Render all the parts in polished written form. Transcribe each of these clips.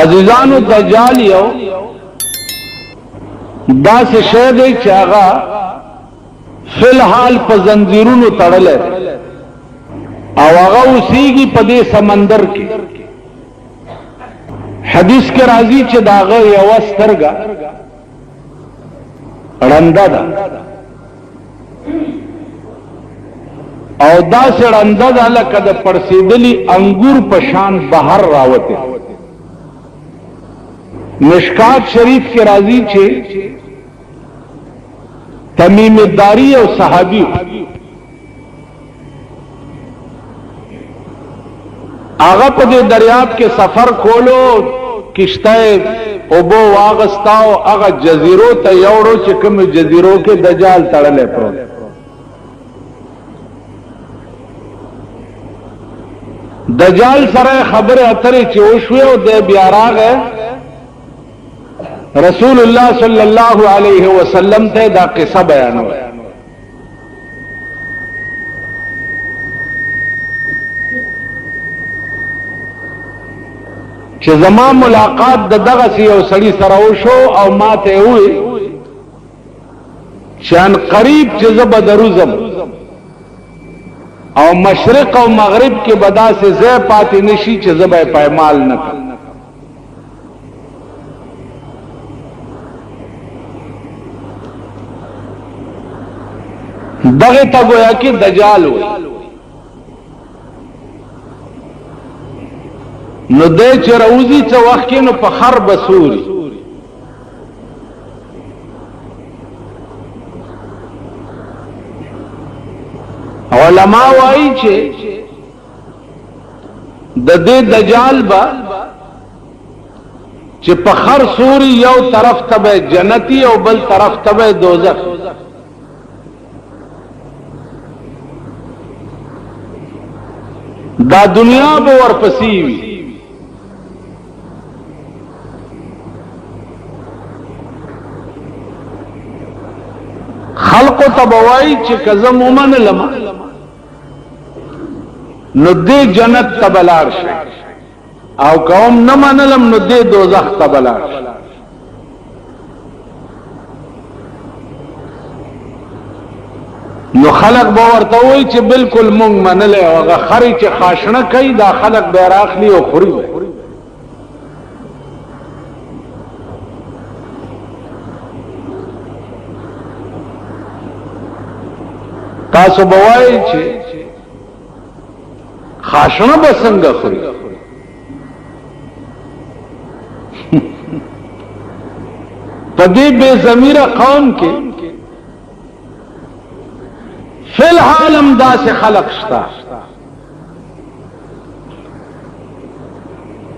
عزیزانو دجال یو دا سے شید چاغا فی الحال په زنجیرونو تړلې او هغه اوسېږي په دې سمندر کې. حدیث کې راځي چې داغه یو سترګه رنده ده او دا سه رنده ده لکه د پړسېدلي انګور په شان بهر راوته. مشکات شریف کې راځي چې تمیم داری او صحابی آغا پا دے دریاب کے سفر کولو کشتہ اوبو واغستاو آغا جزیرو تا یوڑو چکم جزیرو کے دجال تڑلے پرو. دجال سرے خبر اترے چوشوے او دے بیاراغ ہے رسول اللہ صلی اللہ علیہ وسلم تے دا قصہ بیانو ہے. چې زما ملاقات د دغه سی او سړی سره وشو او ماته وی چې ان قریب چې زه بدروزم او مشرق او مغرب کې بدا سے زه پاتې نشي چې زه به پایمال نه کړم. دغه تا گویا کې دجال وي. نو دې چې راوځي څه وخت کې نو په خر بسوري علماء وایي چې د دې دجال با چې په خر سوري یو طرف ته جنتی او بل طرف ته دوزخ. دا دنیا به ورپسې وي. خلق تبوای چې کزم ومن لما نو دې جنت تبلار شي او قوم نه منلم نو دې دوزخ تبلار شي. نو خلق به ورته وای چې بالکل مونږ منلې او هغه خري چې خاشنه کوي دا خلق به راخلی او خوري. تاسو بوای چې خاشنه به څنګه خوري؟ په دې بے ضمیره قوم کې فی الحال هم داسې خلق شته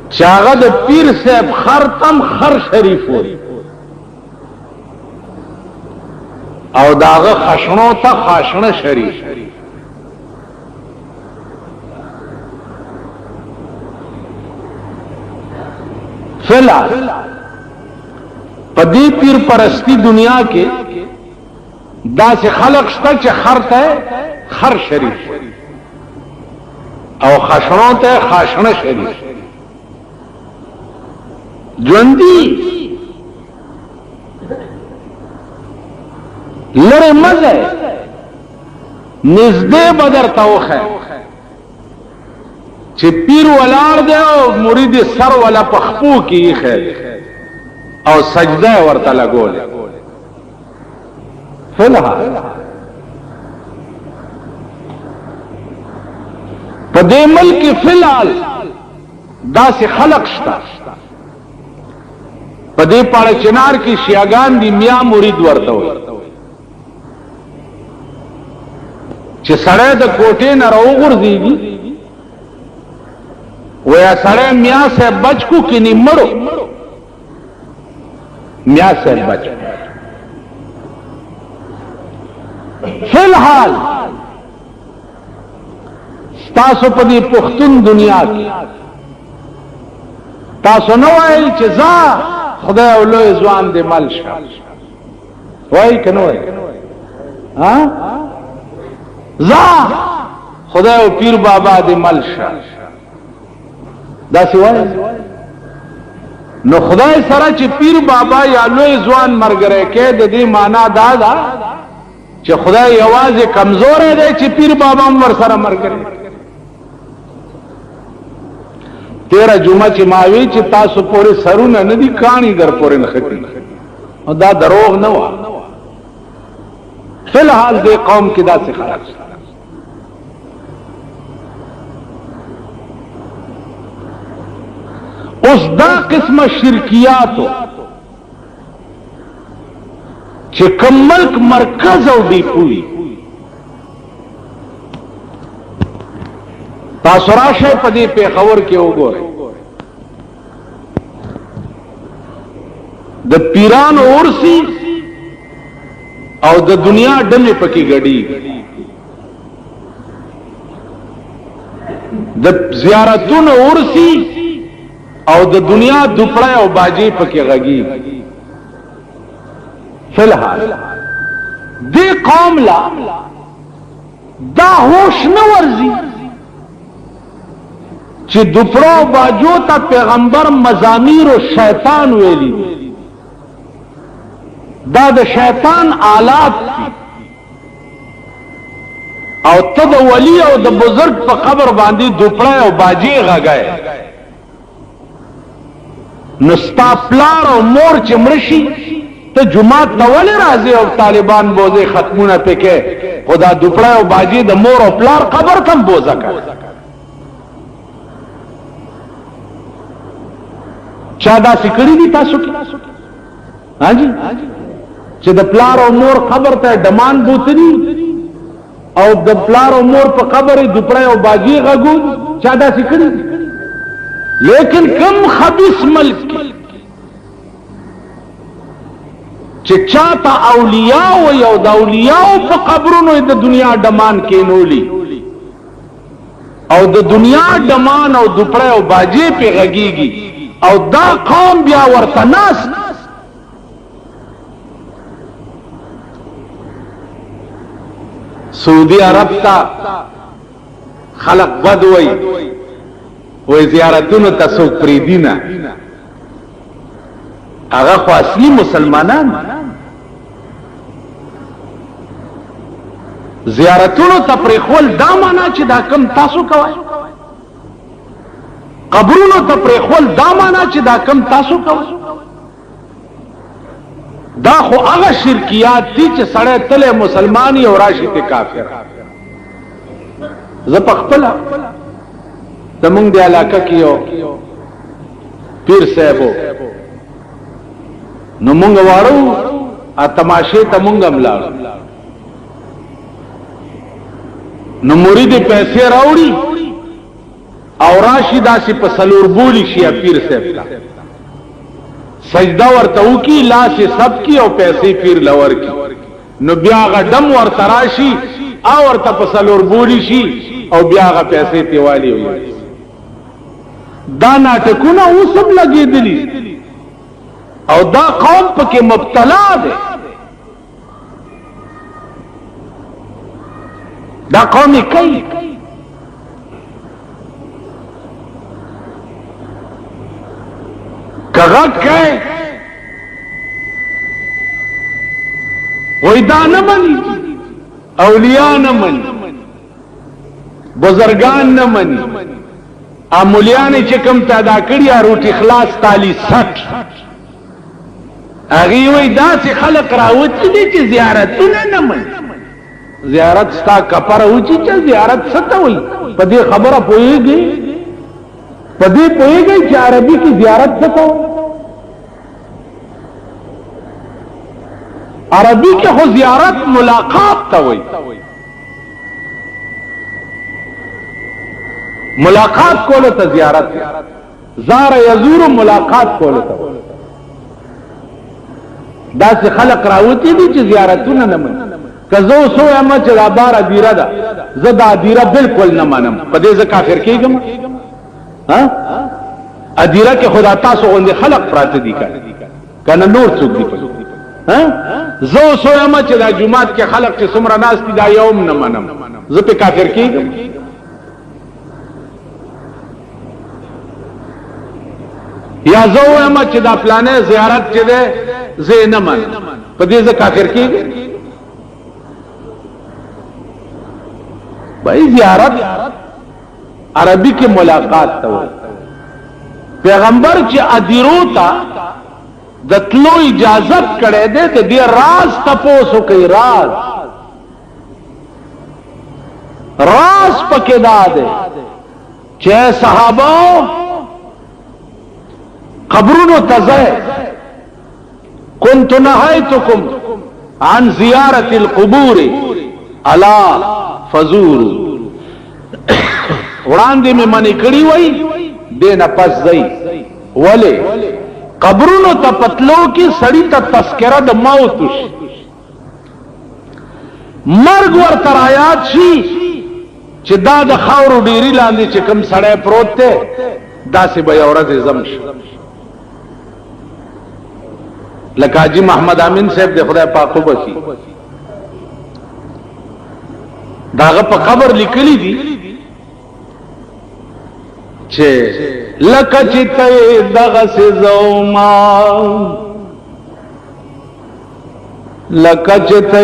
چې هغه د پیر صاحب خر تم خر شریف وي او داغه خشنو ته خاشنه شریف. فی الحال په دې پیر پرستی دنیا کې دا سے خلق شتا چې خر ته خر شریف او خشنو ته خاشنه شریف. ژوندي لره مزه نزدې بدر توخه چې پیر ولار دی او مرید سر ولا پخپو کی خیر او سجده ورته لګول. فی الحال په دې ملک فی الحال داسې خلق شته په دې پاړه چنار کې شیاګان دي میا مرید ورته وي چې سړی د کوټې نه راوغورځېږي ویا سړی میا صاحب بچ کو کې نی مړو میا صاحب بچ فی الحال تاسو په دې پښتون دنیا کې تاسو نه وایي چې ځا خدای او لوی ځوان دې مل شه وایي کنه وایي ها ځا خدای او پیر بابا دې مل شه دا سی وایي نو خدای سره چې پیر بابا یا لوی ځوان مرګره کې د دې معنا دا ده چې خدای یوازې کمزور دی چې پیر بابا هم ور سره مرګره. تیرا جمعه چې ماوی چې تاسو پورې سرونه نه دي کانی در پورې نه ختی او دا دروغ نه و. فی الحال دې قوم کې دا څه خلک اوس دا قسمه شرکیاتو چې کوم ملک مرکز او ډیپوي تاسو راشه په دې پیښور کې وګورئ د پیرانو ورسی او د دنیا ډلې پکې ګډي د زیارتونو ورسی او د دنیا دوپړه او باجی پکې غږی. فی الحال دې قوم لا دا هوش نه ورزي چې دوپړه او باجو ته پیغمبر مزامیر او شیطان ویلي دا د شیطان آلات دي او ته د ولی او د بزرگ په قبر باندې دوپړه او باجی غږای نستا پلار او مور چې مرشي ته جمعات ته ولې راځي او طالبان بوزي ختمونه پکې خدا دوپړه او باجی د مور او پلار قبر کم بوزا کړ. چا دا سکړی دي تاسو کې ها جی چې د پلار او مور قبر ته ډمان بوتنی او د پلار او مور په قبر دوپړه او باجی غږو چا دا سکړی. لیکن کم خبیث ملک چې چاته اولیاء او یو د اولیاء په قبرونو د دنیا ډمان کینولی او د دنیا ډمان او دوپړه او باجی په غږیږي او دا قوم بیا ورته ناس سعودی عرب تا خلق بدوي وې زیارتونو ته څوک پریدي نه هغه خو اصلي مسلمانان زیارتونو ته پرېښول دا معنا چې دا کم تاسو کوئ قبرونو ته پرېښول دا معنا چې دا کم تاسو کوئ دا خو هغه شرکیات دي چې سړی تله مسلمانی او راشي ته کافر. زه په خپل زمونږ د علاقه کې یو پیر صاحب نو مونږ واړو ا تماشې ته مونږ هم لاړو نو مرید پیسې راوړي او راشي داسې په سلور بولی شي پیر صاحب ته سجده ورته وکي لاس سب کی او پیسې پیر لور کی نو بیا غډم ورته راشي او ورته په سلور بولی شي او بیا غ پیسې تیوالی وي. دا ناټکونه اوسم لګېدلی او دا قوم پکې مبتلا دی. دا قوم یې کوي کغت کوي وای دا نه مني اولیاء نه مني بزرگان نه مني امولیانی چې کوم پیدا کړی روټي خلاص تالی 60 هغه وای دا چې خلق راوتی دي چې زیارتونه نه مني. زیارت ستا کفر اوچی چې زیارت څه وای په دې خبره پوهیږي په دې پوهیږي چې عربي کې زیارت څه وای عربي کې خو زیارت ملاقات ته وای ملاقات کولو ته زیارت زار یزور ملاقات کولو ته دا چې خلق راوتی دي چې زیارتونه نه مني. کزو سو اما چې دا بار ادیره ده زه دا ادیره بالکل نه منم په دې ځکه کافر کېږم. ها ادیره کې خدا تاسو غوندې خلق پراته دي کنه نور څوک دي ها زو سو اما چې دا جمعات کې خلق چې څومره ناس دي دا یوم نه منم زه په کافر کېږم. یا زو اما چې دا پلانې زیارت چې ده زه نه من په دې ځکه کافر کیږي بھائی زیارت عربی کې ملاقات ته وایي پیغمبر چې ادیرو ته د تلو اجازت کړي ده ته دې راز تپوسو کوي راز پکې دا ده چې صحابه قبرونو تزه كنت نهيتكم عن زيارة القبور الا فزوروا وړاندې مې منی کړی وای دینه پس ځای ولی قبرونو ته پتلو کې سړی ته تذکرہ د موت شي مرګ ورته آیات شي چې دا د خاورو ډیری لاندې چې کوم سړی پروت دی داسې به یو ورځ زم شي لکه حاجی محمد امین صاحب د خدای پاک وبخي داغه په قبر لیکلی دي چې لکه چې ته دغه سي زوما لکه چې ته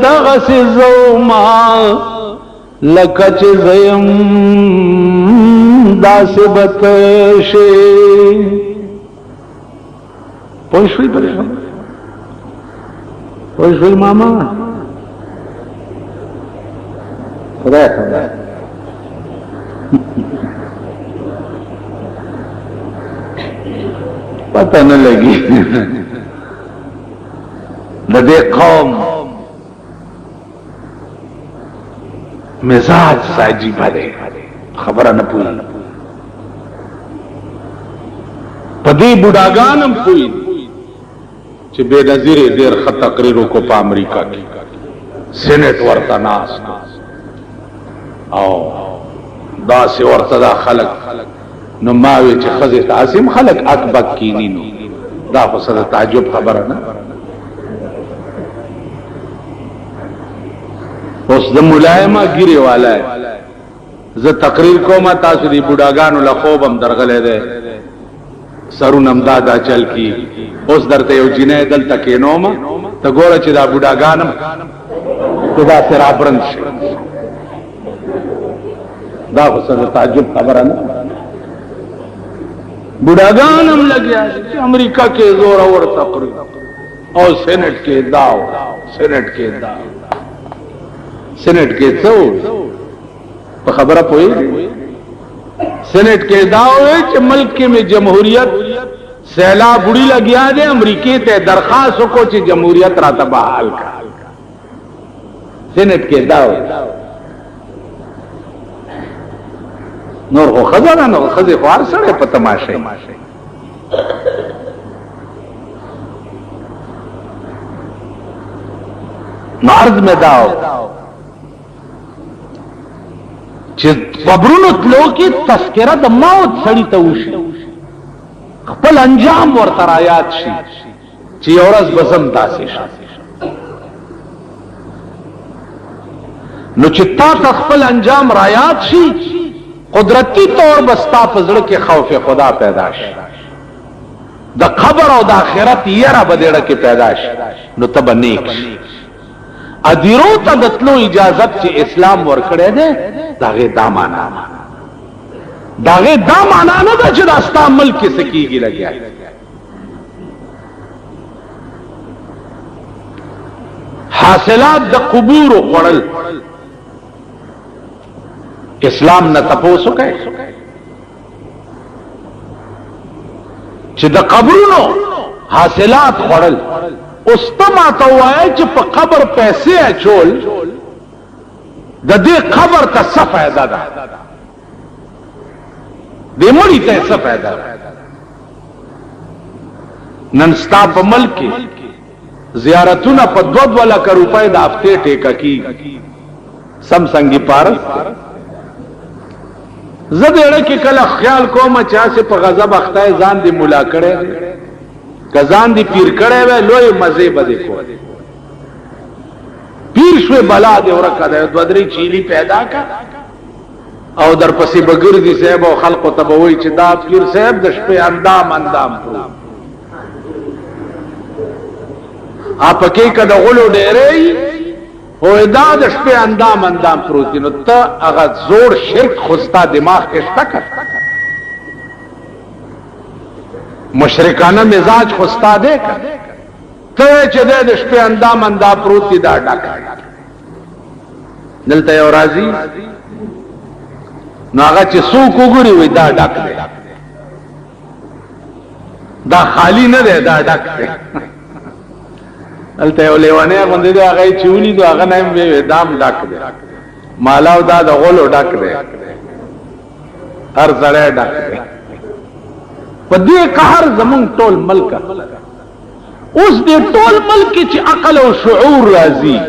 دغه سي زوما لکه چې زیم داسې بتشي پوښوي پوښوي ماما خدای خدای پتہ نہ لگی لدے قوم مزاج ساجی بھلے خبر نہ پوئی پدی بڑاگانم پوئی چې بے نظیر دیر خط تقریروں کو پا امریکہ کی سینٹ ورطا ناس او دا سی ورطا دا خلق نو ماوی چې خزی تعصیم خلق اکبک کینی نو دا خصد تعجب خبره نه اوس د ملایمه ګیره والا زه تقریر کوم تاسو دی بوډاګانو له خوبم درغله ده سرونم دادا چل کی اوس درته یو جنې دل تکینوم ته ګوره چې دا بوډاګانم خدا سره برند شي دا خصد تعجب خبره نه بڑاگانم لگیا کہ امریکہ کے زور اور تقریر اور سینٹ کے داو سینٹ کے داو سینٹ کے سو خبر پوئی سینٹ کے داو ہے کہ ملک میں جمہوریت سیلا بڑی لگیا دے امریکی تے درخواست کو چی جمہوریت راتا بحال کا سینٹ کے داو نور خو خزانه نو خزي خوار سره په تماشه مرز میں داو چې قبرونو تلو کې تذکرہ د موت سړی ته وشي خپل انجام ورته آیات شي چې اورز بزم داسې شي نو چې تا خپل انجام رایات شي قدرتی طور بستا فزړه کې خوف خدا پیدا شي د قبر او د آخرت یره بدېړه کې پیدا شي نو تب نیک ادیرو ته دتلو اجازت چې اسلام ورکړې ده داغه دامانا نه ده چې داستا ملک کې سکیږي لګیا حاصلات د قبور خړل اسلام نه تپوسو کوي چې د قبرونو حاصلات خړل اوس ته ماته وایي چې په قبر پیسې اچول د دې قبر ته څه فائدہ ده دې مړی ته څه فائدہ ده نن ستا په ملک کې زیارتونه په 2 لک روپۍ د هفته ټیکا کی سم څنګه پارس زدهړه کې کله خیال کوم چې اسه په غضب اخته ځان دی مولا کړي کزان دی پیر کړي وې لوی مزه بده کو پیر شوې بلا دی ورکه د دوه درې چيلي پیدا کا او در پسې بګردي صاحب او خلق ته به وایي چې دا پیر صاحب د شپې اندام پرو اپ کې کده غلو ډېرې او دا د شپې اندام پروت نو ته هغه زور شرک خوستا دماغ کې شته کړ مشرکانه مزاج خوستا دې کړ ته چې د شپې اندام پروت دي دا ډاک دلته یو راځي نو هغه چې څوک وګوري وي دا ډاک دی دا خالی نه دی دا ډاک دی دلته یو لیوانه غوندې دی هغه چې ونی دو هغه نیم وي دام ډاک دی مالاو دا د غولو ډاک دی هر ځړې ډاک دی په دې قهر زمون ټول ملک اوس دې ټول ملک چې عقل او شعور راځي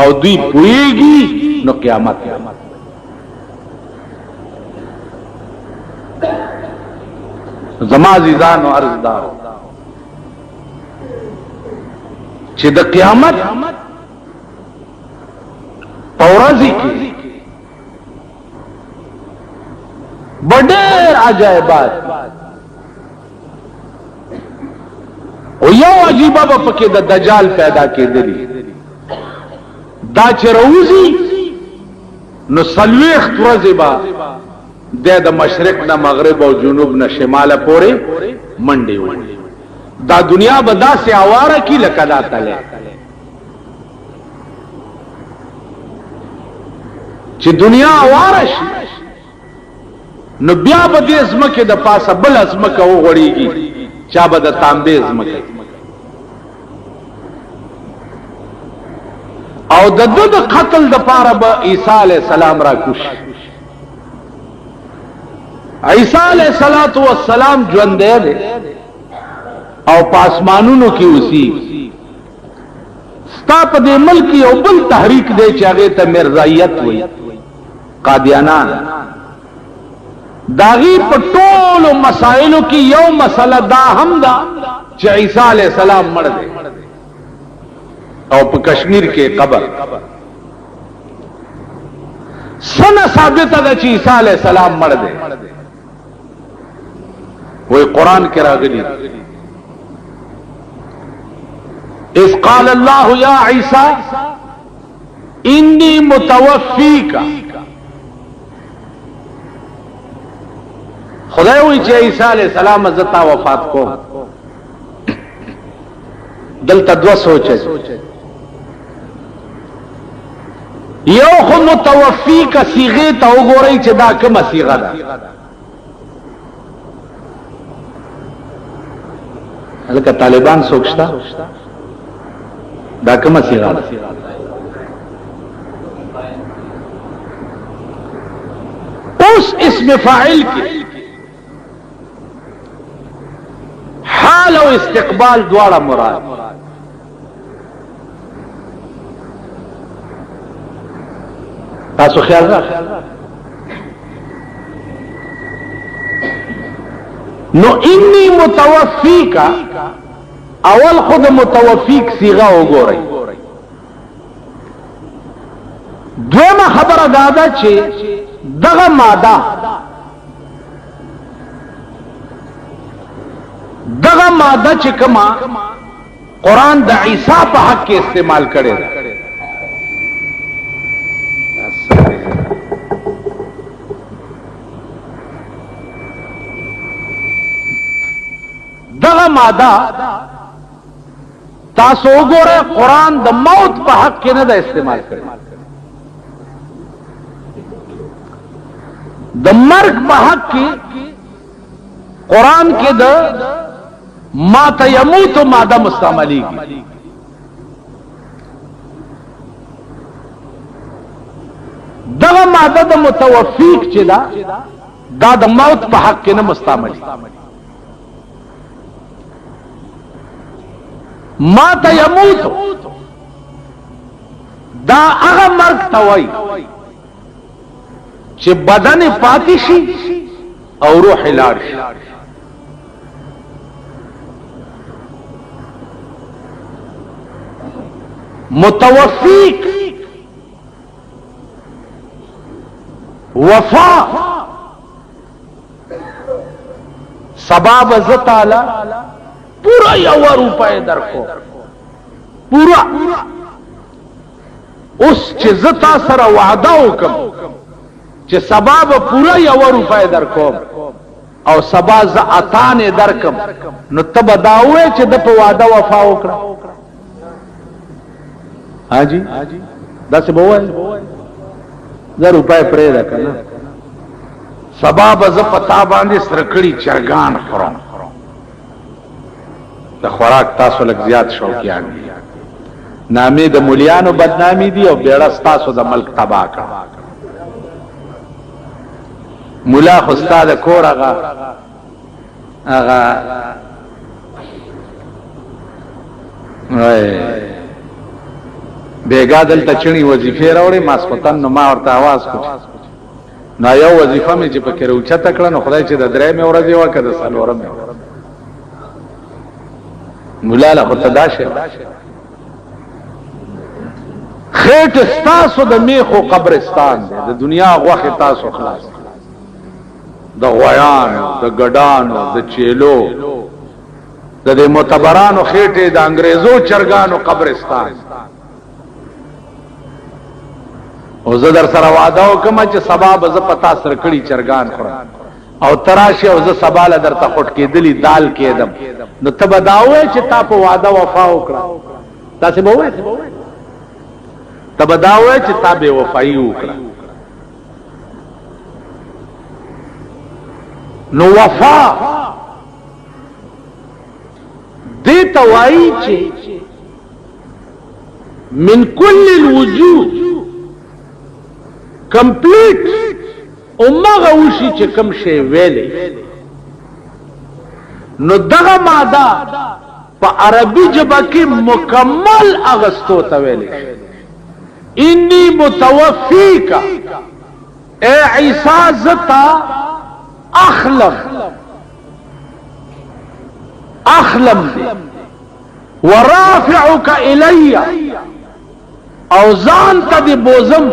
او دوی پويږي نو قیامت زما عزیزان او عرضدار چې د قیامت پورازي کې ډېر عجایبات او یو عجیبه به پکې د دجال پیدا کېدلی دا چې روزي نو سلويخت ورځې به د مشرق نه مغرب او جنوب نه شماله پورې منډي وي دا دنیا به داسې اواره کی لکه دا تله چې دنیا اواره شي نو بیا به دې ځمکه د پاسه بل ځمکه وغوړيږي چا به د تانبې ځمکه او د قتل د پاره به عیسی علیہ السلام را کوش عیسی علیہ السلام ژوند دی او پاسمانونو کې اوسي ستا په دې ملک یو بل تحریک دی چې هغه ته مرزایت وایي قادیانان داغي په ټولو مسائلو کې یو مسله دا هم ده چې عیسی علیہ السلام مړ دی او په کشمیر کې قبر سنه ثابت ده چې عیسی علیہ السلام مړ دی وی قرآن کې راغلی اذ قال الله یا عیسی انی متوفیک خدای وی چې عیسی علیہ السلام زتا وفات کو دلته دو سوچه یو خو متوفیک صيغه ته وګورئ چې دا کومه صيغه ده هلکه طالبان سوچتا دا کومه صيغه ده اوس اسم فاعل کې حال او استقبال دواړه مراد تاسو خیال راځه نو انی متوفیک اول خود متوفیک صيغه وګورئ دویمه خبره دا ده چې دغه ماده چې کما قرآن د عیسی په حق کې استعمال کړي ده دغه ماده تاسو وګورئ قرآن د موت په حق کې نه ده استعمال کړي د مرګ په حق کې قرآن کې د ما ته يموت ماده مستعمليږي دغه ماده د متوفیک چې دا د موت په حق کې نه مستعملي ما ته يموت دا هغه مرګ ته وایي چې بدن پاتې شي او روح لاړ شي متوفیک وفا سبا بز تعالی پورا 1 روپے درکو پورا اوس چې زتا سره وعده وکم چې سبا به پورا 1 روپے درکو او سبا ز اتانه درکم نو تب داوي چې د په وعده وفا وکړه حاجی دا څه بوای 1 روپے پرې ده کنه سبا به ز پتا باندې سرکړی چرګان خورم د خوراک تاسو لږ زیات شوقیان دي نامې د مولیانو بدنامي دي او بیړه تاسو د ملک تباہ کړ مولا خو استاد کور هغه بیگا دلته چنی وظیفه راوړي ماسپتن نو ما ورته आवाज کوم نو یو وظیفه مې چې پکې روچته کړه نو خدای چې د درې مې ورځې وکړه سلورم مولا له خداشه خېټ تاسو د میخو قبرستان دی د دنیا غوخه تاسو خلاص د غویان د ګډانو د چیلو د معتبرانو خېټه د انګريزو چرګانو قبرستان او زه در سره وعده وکم چې سبا به ز پتا سرکړی چرګان خورم او تراشه او ز سبا له درته خټ کېدلی دال کېدم نو تب داوي چې تا په وعده وفا وکړه تاسو به وایي تب داوي چې تا به وفای وکړه نو وفا دې توای چې من کل الوجود کمپلیټ امغه وشي چې کم شی ویلې نو دغه ماده په عربي ژبه کې مکمل اغستو ته ویلې انی متوفیک اے عیسی زتا اخلم دی ورافعک الی او ځان ته دی بوزم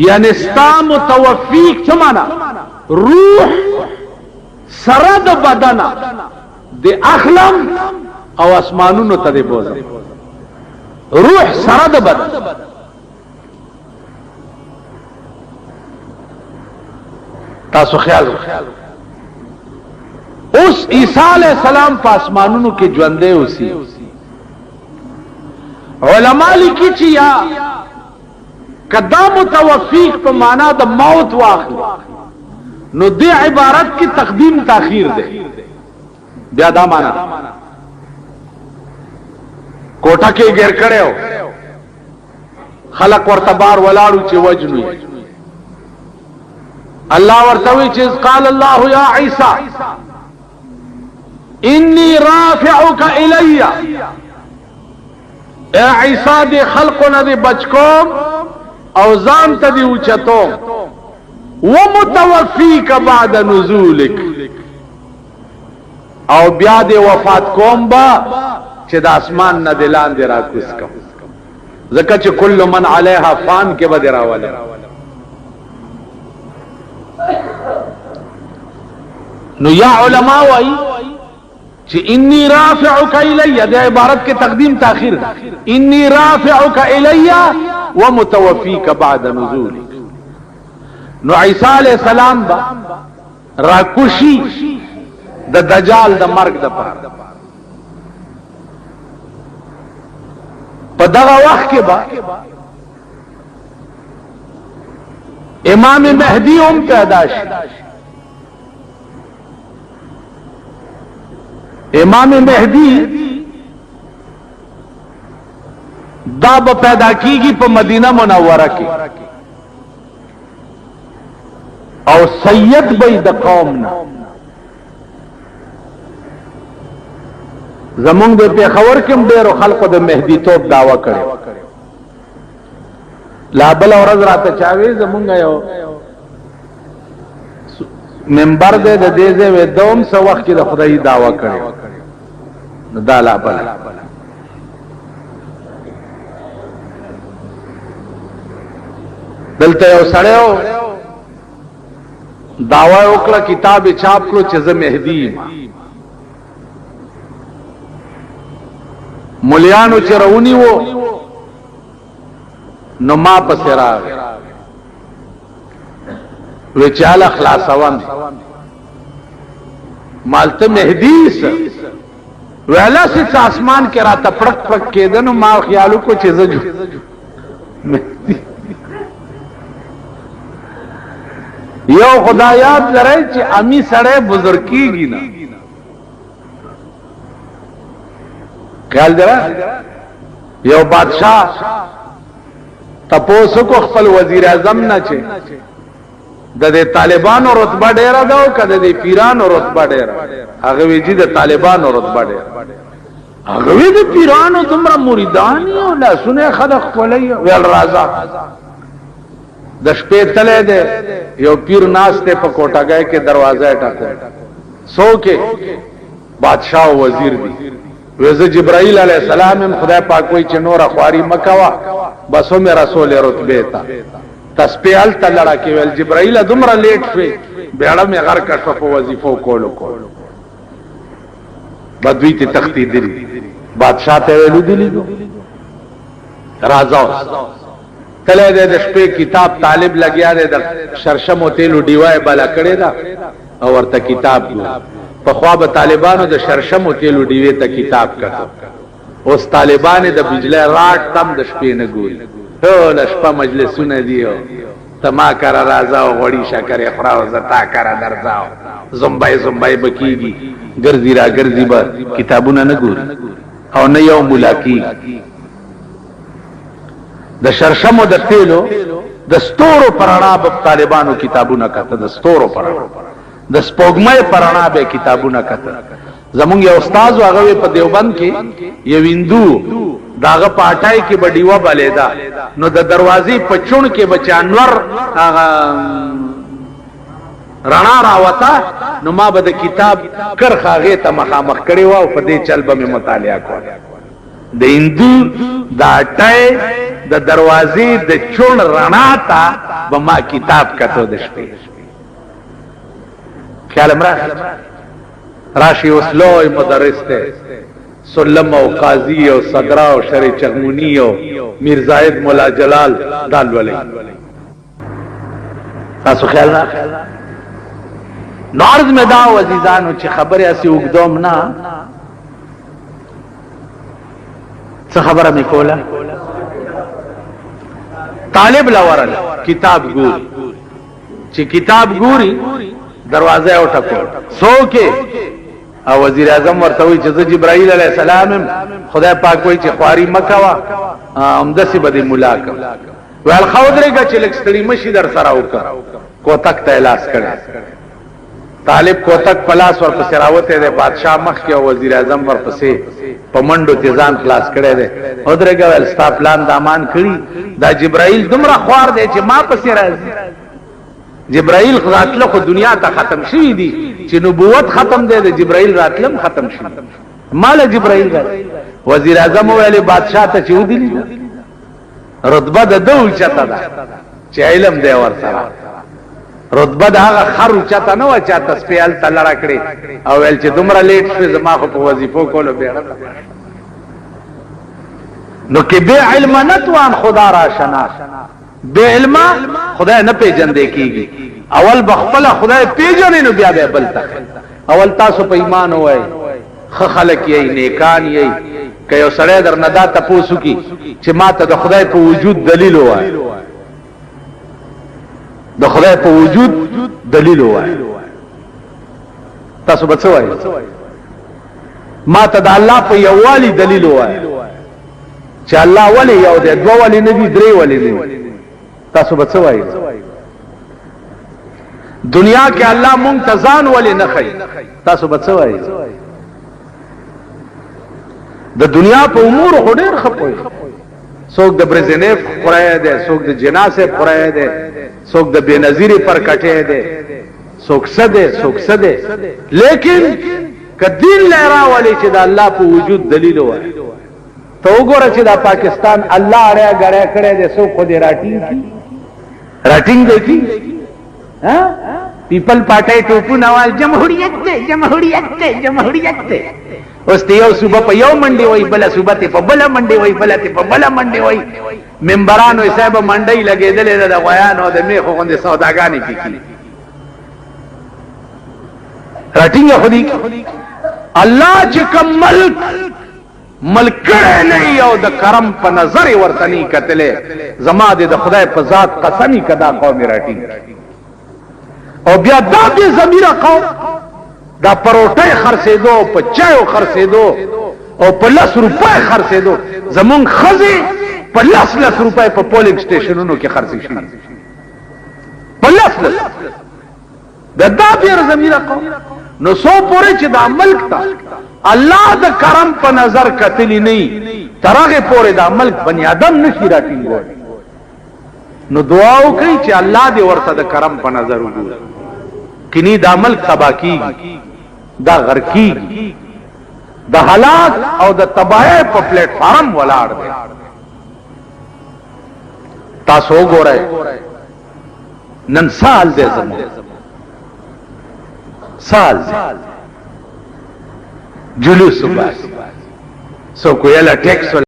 یعنی ستا متوفیک څه معنا روح سره د بدن د اخلم او اسمانونو ته دی بوزم روح سره د بدن تاسو خیال اوس عیسی علیہ السلام په اسمانونو کې ژوندې اوسي علما لیکي چې یا کدا متوفیق په معنا د موت واخلي نو دې عبارت کې تقدیم تاخير ده بیا دا معنا کوټه کې ګر کړو خلق ورته بار ولاړو چې وجنوي الله ورتوي چې قال الله يا عيسى اني رافعك الي اے عيسى دي خلقنا دي بچکوم او ځان ته دی اوچتو ومتوفيك بعد نزولك او بیا دی وفات کوم با چې د اسمان نه دلان دی را کوس کوم زکه چې کل من عليها فان کې به راواله نو یا علماء وای چې انی رافعک الی د عبارت کې تقدیم تاخير انی رافعک الی ومتوفیک بعد نزولک نو عیسی علیہ السلام با راکوشی د دجال د مرګ د پاره په دغه وخت کې با امام مهدی هم پیدا شي امام مهدی دا به پیدا کیږي په مدینه منوره کې او سید به د قوم نه زمونږ د پیښور کې ډېرو خلکو د مهدی توپ داوا کړي لا بل اورز راته چاوي زمونږ یو منبر دې د دې زه و دوم سو وخت کې د خدای داوا کړي نو دا لا بل دلته یو سړیو دعوا وکړه کتاب چاپ کړو چې زه مهدی یم. مولیانو چې رونی وو نو ما پسې راغی وی چاله خلاصوم مالته مهدی سه ویلا چې آسمان کې را تپړک پک کېدنو ما خیالو کو چې زجو یو خدایات لري چې امی سره بزرګیږي نه خیال درا یو بادشاہ تپوسو کو خپل وزیر اعظم نه چې د طالبانو رتبه ډیره ده او کده د پیرانو رتبه ډیره هغه ویجی د طالبانو رتبه ډیره هغه وی د پیرانو تمره مریدان او لا سونه خلق ولای ویل رازا د شپې تله ده یو پیر ناشته په کوټاګای کې دروازه ټاکو سو کې بادشاہ او وزیر دي وزه جبرائیل علیہ السلام خدای پاک وای چې نور اخواری مکوا بسو مې رسول رتبه تا تسبیحل تلړه کې ول جبرائیل دمر لیټ شوی بیړه مې غر کا شفو وظیفو کولو بدوی ته تختی دلی بادشاہ ته ویلو دلی راځو کله د شپې کتاب طالب لګیا دی د شرشم او تیلو دیوای بالا کړی دا او ورته کتاب ګو په خواب طالبانو د شرشم او تیلو دیوې ته کتاب کړه اوس طالبان د بجلی راټ تم د شپې نه ګوري ټول شپه مجلسونه دیو تما کرا رازا او غړي شکر افراو زتا کرا درځاو زمبای زمبای بکیږي ګرځي را ګرځي به کتابونه نه ګوري او نه یو ملاقات د شرشم او د تیلو د ستورو پرانا په طالبانو کتابونه کته د ستورو پرانا د سپوږمۍ پرانا به کتابونه کته زمونږ یو استاد هغه په دیوبند کې یو هندو داغه پاټای کې بډیوا بالیدا نو د دروازې په چون کې بچانور رڼا راوتا نو ما به د کتاب کرخاغه ته مخامخ کړي و او په دې چل به مطالعه کوم د هندو دا ټای د دروازې د چون رڼا ته به ما کتاب کته د شپې خیال امرا راشی اسلوی مدرس تے سلم او قاضی او صدرہ او شری چغمونی او میر زائد مولا جلال دال ولی تاسو خیال نا نو عرض میں داو عزیزانو چی خبر ایسی اگدوم نا چه خبر می کولا طالب لورل کتاب گوری چی کتاب گوری دروازه او ټکو سو کې او وزیر اعظم ورته وی چې جبرائیل علیہ السلام خدای پاک وی چې خواري مکوا همدسي بده ملاقات ول خودريګه چې لکستړي مشي در سره وکړه کوتک ته لاس کړه طالب کوتک پلاس ور پسې راوته ده بادشاہ مخ کې او وزیر اعظم ور پسې پمنډو تیزان خلاص کړي ده خودريګه ول ستا پلان د امان کړی دا جبرائیل دومره خوار دی چې ما پسې راځي جبرائیل راتله خو دنیا ته ختم شوی دی چې نبوت ختم دی د جبرائیل راتلم ختم شي مال جبرائیل وزیر اعظم ویل بادشاہ ته چې ودی رتبه د دو چتا ده چې علم دی ور سره رتبه دا هغه خر چتا نه و چې تسبیحل تلړه کړي او ول چې دومره لیټ شوی زما خو په وظیفو کولو بیره نو کې به علم نتوان خدا را شناس بے علم خدای نه پیژندې کیږي اول بخپل خدای پیژنې نو بیا به بل تک اول تاسو په ایمان وای خلک یې نیکان یې کيو سره در نه دا تاسو کی چې ماته د خدای په وجود دلیل وای د خدای په وجود دلیل وای تاسو بچو وای ماته د الله په یووالي دلیل وای چې الله ولی یو دی دوه ولی نه دي درې ولی دي تاسو بچوای دنیا کې الله منتظان ولی نه خي تاسو بچوای د دنیا په امور هډر خپوي څوک د برزنیف قرای ده څوک د جناسه قرای ده څوک د بنظیری پر کټه ده څوک سده لیکن کدین لرا ولی چې د الله په وجود دلیل وای تو وګوره چې د پاکستان الله اړه غړې کړې ده څوک خو دې راټی राटिंग देखी पीपल पाटे टोपू नवाज जमहूरियत थे जमहूरियत थे जमहूरियत थे उस तेयो सुबह पे यो मंडी वही बला सुबह ते बला मंडी वही बला ते बला मंडी वही मेंबरान वही साहब मंडी लगे दले दा बयान और मे खो दे सौदागानी की राटिंग खुदी अल्लाह च मल्क नहीं और द करम पर नजर वर्तनी कतले जमा दे द खुदा पर जात कसमी कदा कौम राटिंग और बिया दा के जमीरा कौम दा परोठे खर्चे दो पर चाय खर्चे दो और पर ₹10 खर्चे दो जमुन खजे पर ₹10 पर पोलिंग स्टेशनों के खर्चे पर दा बिया जमीरा कौम नो सो पूरे च दा मल्क था अल्लाह द करम पर नजर कतली नहीं तरगे पूरे दा मल्क बनी आदम नशी राटिंग नो दुआओ कही च अल्लाह दे वर्षा द करम पर नजर उगू किनी दा मल्क तबाह की दा घर की द हलाक और द तबाह पर प्लेटफार्म वलाड़ दे तासो गो रहे नन साल दे साल जुलूस सो कोई टैक्स